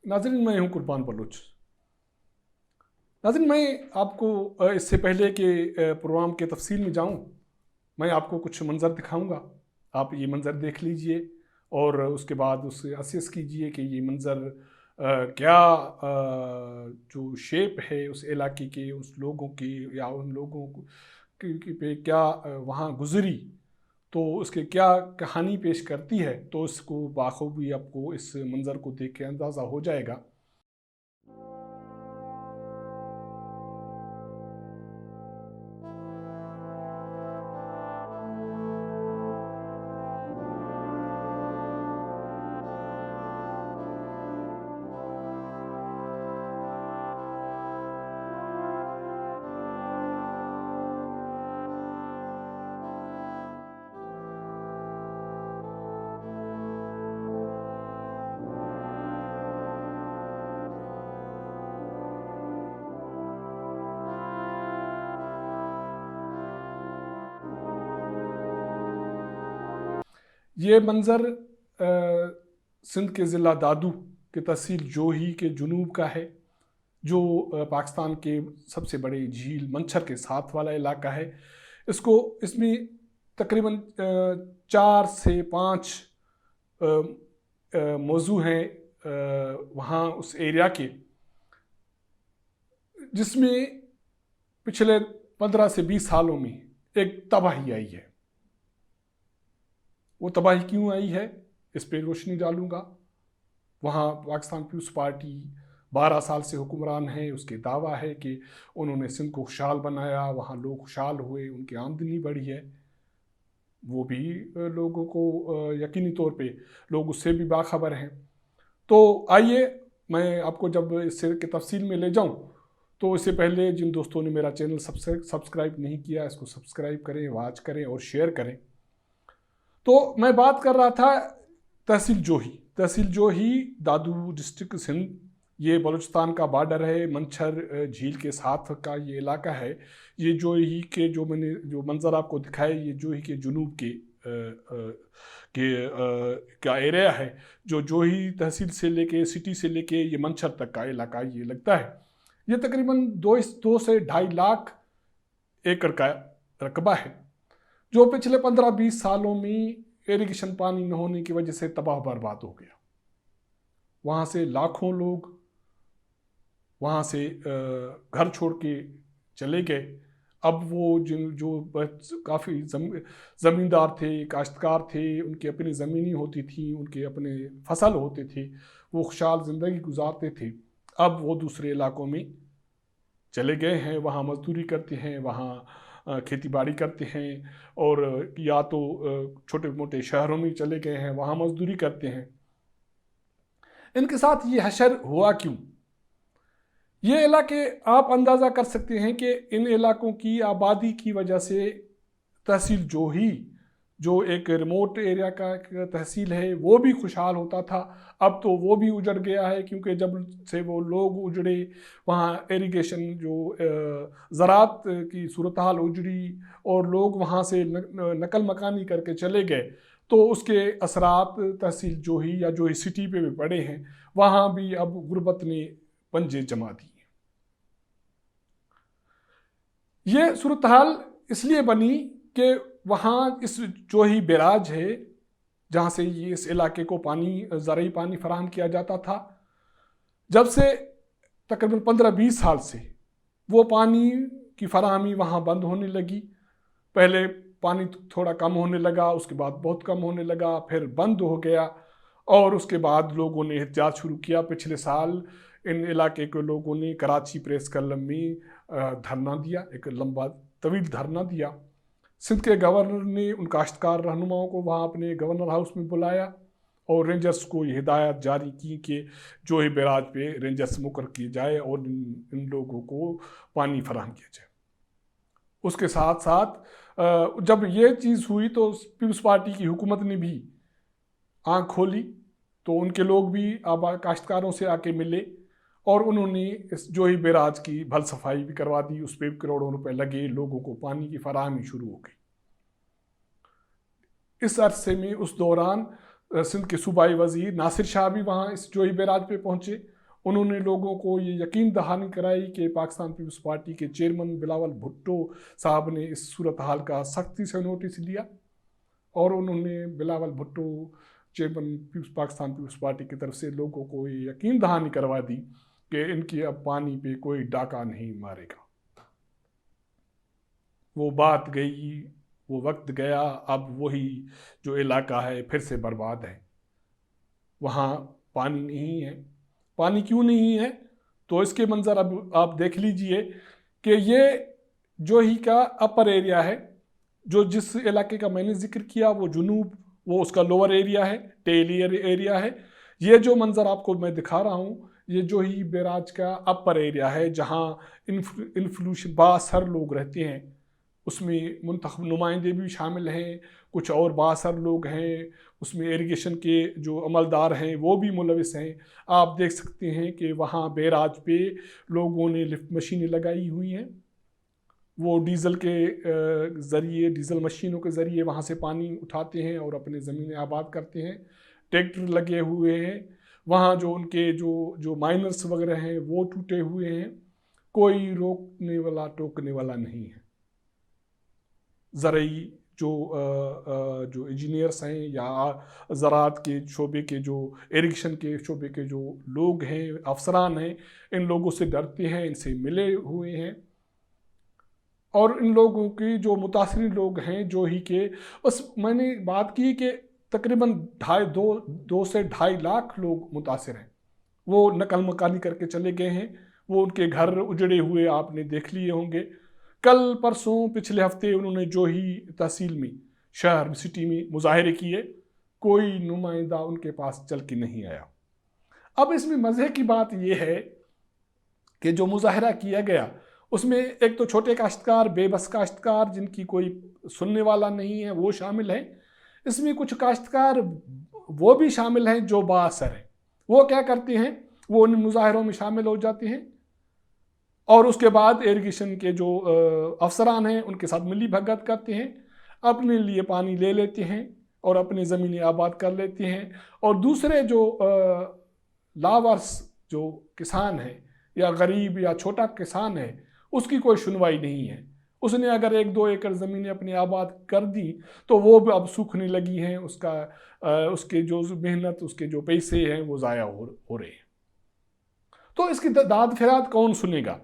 नाज़रीन, मैं हूँ कुर्बान बलूच। नाज़रीन, मैं आपको इससे पहले कि प्रोग्राम के तफसील में जाऊँ, मैं आपको कुछ मंज़र दिखाऊंगा। आप ये मंज़र देख लीजिए और उसके बाद उससे असेस कीजिए कि ये मंज़र क्या जो शेप है उस इलाके के, उस लोगों की या उन लोगों पे क्या वहाँ गुज़री, तो उसके क्या कहानी पेश करती है। तो इसको बाखूबी आपको इस मंज़र को देख के अंदाज़ा हो जाएगा। ये मंज़र सिंध के ज़िला दादू के तहसील जोही के जुनूब का है, जो पाकिस्तान के सबसे बड़े झील मंछर के साथ वाला इलाका है। इसमें तकरीबन 4 से 5 मौजू हैं वहाँ उस एरिया के, जिसमें पिछले 15 से 20 सालों में एक तबाही आई है। वो तबाही क्यों आई है, इस पर रोशनी डालूंगा। वहाँ पाकिस्तान पीपुल्स पार्टी 12 साल से हुक्मरान है। उसके दावा है कि उन्होंने सिंध को खुशहाल बनाया, वहाँ लोग खुशहाल हुए, उनकी आमदनी बढ़ी है। वो भी लोगों को यकीनी तौर पे लोग उससे भी बाखबर हैं। तो आइए मैं आपको जब इससे के तफसील में ले जाऊं, तो इससे पहले जिन दोस्तों ने मेरा चैनल सब्सक्राइब नहीं किया, इसको सब्सक्राइब करें, वॉच करें और शेयर करें। तो मैं बात कर रहा था तहसील जोही दादू डिस्ट्रिक्ट सिंध। ये बलूचिस्तान का बॉर्डर है, मंछर झील के साथ का ये इलाका है। ये जोही के मैंने जो मंजर आपको दिखाए, ये जोही के जुनूब का एरिया है, जो जोही तहसील से लेके सिटी से लेके ये मंछर तक का इलाका ये लगता है। ये तकरीबन 2 से 2.5 लाख एकड़ का रकबा है, जो पिछले 15-20 सालों में इरिगेशन पानी न होने की वजह से तबाह बर्बाद हो गया। वहाँ से लाखों लोग वहाँ से घर छोड़ के चले गए। अब वो काफ़ी ज़मींदार थे, काश्तकार थे, उनकी अपनी ज़मीनी होती थी, उनके अपने फसल होते थे, वो खुशहाल ज़िंदगी गुजारते थे। अब वो दूसरे इलाकों में चले गए हैं, वहाँ मजदूरी करते हैं, वहाँ खेती बाड़ी करते हैं, और या तो छोटे मोटे शहरों में चले गए हैं, वहाँ मजदूरी करते हैं। इनके साथ ये हशर हुआ क्यों? ये इलाके आप अंदाज़ा कर सकते हैं कि इन इलाकों की आबादी की वजह से तहसील जोही, जो एक रिमोट एरिया का एक तहसील है, वो भी खुशहाल होता था। अब तो वो भी उजड़ गया है, क्योंकि जब से वो लोग उजड़े, वहाँ इरिगेशन ज़रात की सूरत हाल उजड़ी और लोग वहाँ से नकल मकानी करके चले गए, तो उसके असरात तहसील जोही या जोही सिटी पे भी पड़े हैं। वहाँ भी अब गुर्बत ने पंजे जमा दिए। ये सूरत हाल इसलिए बनी कि वहाँ इस जोही बैराज है, जहाँ से ये इस इलाके को ज़राई पानी फराहम किया जाता था। जब से तकरीबन 15-20 साल से वो पानी की फराहमी वहाँ बंद होने लगी। पहले पानी थोड़ा कम होने लगा, उसके बाद बहुत कम होने लगा, फिर बंद हो गया, और उसके बाद लोगों ने एहतजाज शुरू किया। पिछले साल इन इलाके के लोगों ने कराची प्रेस क्लब में धरना दिया, एक लंबा तवील धरना दिया। सिंध के गवर्नर ने उन काश्तकार रहनुमाओं को वहाँ अपने गवर्नर हाउस में बुलाया और रेंजर्स को ये हिदायत जारी की कि जोही बैराज पे रेंजर्स मुकर किए जाए और इन लोगों को पानी फराहम किया जाए। उसके साथ साथ जब ये चीज़ हुई तो पीपल्स पार्टी की हुकूमत ने भी आँख खोली, तो उनके लोग भी काश्तकारों से आके मिले और उन्होंने इस जोही बैराज की भल सफाई भी करवा दी। उस पर करोड़ों रुपए लगे, लोगों को पानी की फराहमी शुरू हो गई। इस अरसे में उस दौरान सिंध के सूबाई वजीर नासिर शाह भी वहाँ इस जोही बैराज पे पहुँचे उन्होंने लोगों को ये यकीन दहानी कराई कि पाकिस्तान पीपल्स पार्टी के चेयरमैन बिलावल भुट्टो साहब ने इस सूरत हाल का सख्ती से नोटिस लिया और उन्होंने Bilawal Bhutto chairman Pakistan people's party की तरफ से लोगों को ये यकीन दहानी करवा दी कि इनकी अब पानी पे कोई डाका नहीं मारेगा। वो बात गई, वो वक्त गया, अब वही जो इलाका है फिर से बर्बाद है। वहाँ पानी नहीं है। पानी क्यों नहीं है? तो इसके मंजर अब आप देख लीजिए कि ये जो ही का अपर एरिया है, जो जिस इलाके का मैंने जिक्र किया वो जुनूब, वो उसका लोअर एरिया है, टेल एरिया है। ये जो मंजर आपको मैं दिखा रहा हूँ, ये जो ही बैराज का अपर एरिया है जहाँ इन्फ्लूशन बासर लोग रहते हैं, उसमें मुंतखब नुमाइंदे भी शामिल हैं, कुछ और बासर लोग हैं, उसमें इरिगेशन के जो अमलदार हैं वो भी मुलविस हैं। आप देख सकते हैं कि वहाँ बैराज पे लोगों ने लिफ्ट मशीनें लगाई हुई हैं, वो डीज़ल के ज़रिए, डीज़ल मशीनों के ज़रिए वहाँ से पानी उठाते हैं और अपने ज़मीनें आबाद करते हैं। ट्रैक्टर लगे हुए हैं वहाँ, जो उनके जो माइनर्स वगैरह हैं वो टूटे हुए हैं, कोई रोकने वाला टोकने वाला नहीं है। ज़राई जो इंजीनियर्स हैं या ज़राअत के शोबे के, जो इरिगेशन के शोबे के जो लोग हैं, अफसरान हैं, इन लोगों से डरते हैं, इनसे मिले हुए हैं। और इन लोगों की जो मुतासिर लोग हैं जो ही के, बस मैंने बात की कि तकरीबन 2 से 2.5 लाख लोग मुतासिर हैं। वो नकल मकानी करके चले गए हैं, वो उनके घर उजड़े हुए आपने देख लिए होंगे। कल परसों पिछले हफ्ते उन्होंने जो ही तहसील में, शहर सिटी में मुजाहरे किए, कोई नुमाइंदा उनके पास चल के नहीं आया। अब इसमें मज़े की बात यह है कि जो मुजाहरा किया गया उसमें एक तो छोटे काश्तकार, बेबस काश्तकार जिनकी कोई सुनने वाला नहीं है वो शामिल हैं। इसमें कुछ काश्तकार वो भी शामिल हैं जो बाअसर हैं। वो क्या करते हैं, वो उन मुजाहरों में शामिल हो जाते हैं और उसके बाद इरिगेशन के जो अफसरान हैं उनके साथ मिली भगत करते हैं, अपने लिए पानी ले लेते हैं और अपनी ज़मीनें आबाद कर लेते हैं। और दूसरे जो लावारिस जो किसान है या गरीब या छोटा किसान है, उसकी कोई सुनवाई नहीं है। उसने अगर 1-2 एकड़ ज़मीनें अपनी आबाद कर दी तो वो भी अब सूखने लगी हैं, उसके जो मेहनत, उसके जो पैसे हैं वो ज़ाया हो रहे हैं। तो इसकी दाद फिराद कौन सुनेगा?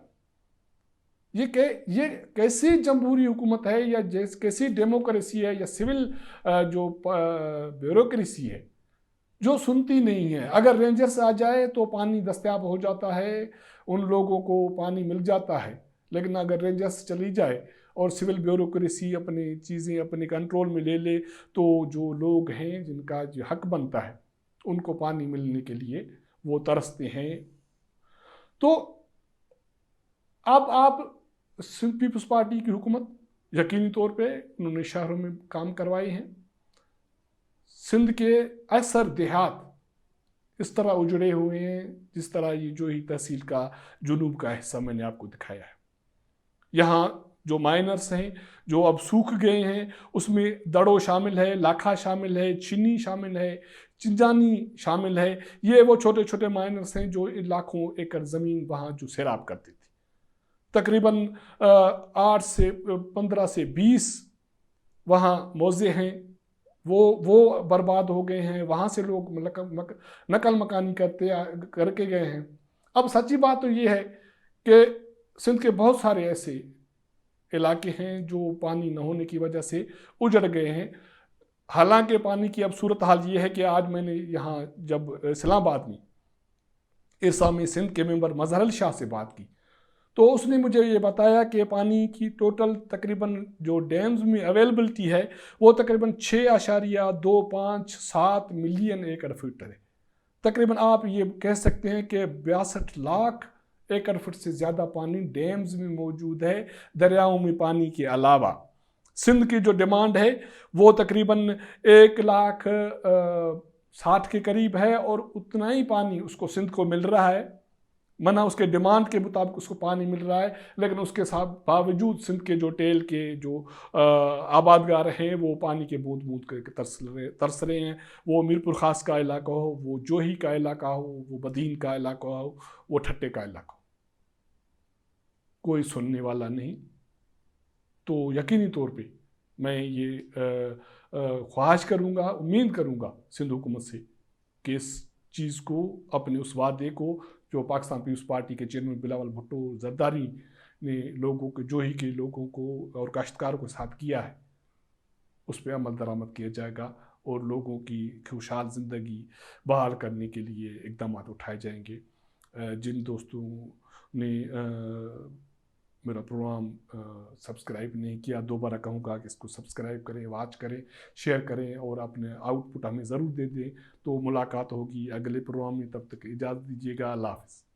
ये कैसी जमहूरी हुकूमत है या कैसी डेमोक्रेसी है या सिविल जो ब्यूरोक्रेसी है जो सुनती नहीं है? अगर रेंजर्स आ जाए तो पानी दस्तयाब हो जाता है, उन लोगों को पानी मिल जाता है। लेकिन अगर रेंजर्स चली जाए और सिविल ब्यूरोक्रेसी अपनी चीज़ें अपने कंट्रोल में ले ले तो जो लोग हैं जिनका जो हक बनता है उनको पानी मिलने के लिए वो तरसते हैं। तो अब आप सिंध पीपल्स पार्टी की हुकूमत यकीनी तौर पे उन्होंने शहरों में काम करवाए हैं। सिंध के अक्सर देहात इस तरह उजड़े हुए हैं जिस तरह ये जो ही तहसील का जुनूब का हिस्सा मैंने आपको दिखाया है। यहाँ जो माइनर्स हैं जो अब सूख गए हैं उसमें दड़ो शामिल है, लाखा शामिल है, चीनी शामिल है, चिंजानी शामिल है। ये वो छोटे छोटे माइनर्स हैं जो लाखों एकड़ ज़मीन वहाँ जो सैराब करती थी। तकरीबन 8 से 15 से 20 वहाँ मौजे हैं, वो बर्बाद हो गए हैं। वहाँ से लोग नकल मकानी करके गए हैं। अब सच्ची बात तो ये है कि सिंध के बहुत सारे ऐसे इलाके हैं जो पानी न होने की वजह से उजड़ गए हैं। हालांकि पानी की अब सूरत हाल ये है कि आज मैंने यहाँ जब इस्लामाबाद में इरसा में सिंध के मेंबर मजहर अली शाह से बात की तो उसने मुझे ये बताया कि पानी की टोटल तकरीबन जो डैम्स में अवेलेबिलिटी है वो तकरीबन 6.257 मिलियन एकड़ फीट है। तकरीबन आप ये कह सकते हैं कि 62 लाख एकड़ फुट से ज़्यादा पानी डैम्स में मौजूद है, दरियाओं में पानी के अलावा। सिंध की जो डिमांड है वो तकरीबन 1,60,000 के करीब है और उतना ही पानी उसको सिंध को मिल रहा है। मना उसके डिमांड के मुताबिक उसको पानी मिल रहा है, लेकिन उसके साथ बावजूद सिंध के जो टेल के जो आबादगार हैं वो पानी के बूंद बूंद करके तरस रहे हैं। वो मीरपुर ख़ास का इलाका हो, वो जोही का इलाका हो, वो बदीन का इलाका हो, वो ठट्टे का इलाका हो, कोई सुनने वाला नहीं। तो यकीनी तौर पे मैं ये ख्वाहिश करूँगा, उम्मीद करूँगा सिंध हुकूमत से कि इस चीज़ को, अपने उस वादे को जो पाकिस्तान पीपल्स पार्टी के चेयरमैन बिलावल भुट्टो जरदारी ने लोगों को, जोही के लोगों को और काश्तकारों के साथ किया है, उस पर अमल दरामद किया जाएगा और लोगों की खुशहाल ज़िंदगी बहाल करने के लिए इकदाम उठाए जाएंगे। जिन दोस्तों ने मेरा प्रोग्राम सब्सक्राइब नहीं किया, दोबारा कहूँगा कि इसको सब्सक्राइब करें, वॉच करें, शेयर करें और अपने आउटपुट हमें ज़रूर दे दें। तो मुलाकात होगी अगले प्रोग्राम में, तब तक इजाज़त दीजिएगा। अल्लाह हाफ़िज़।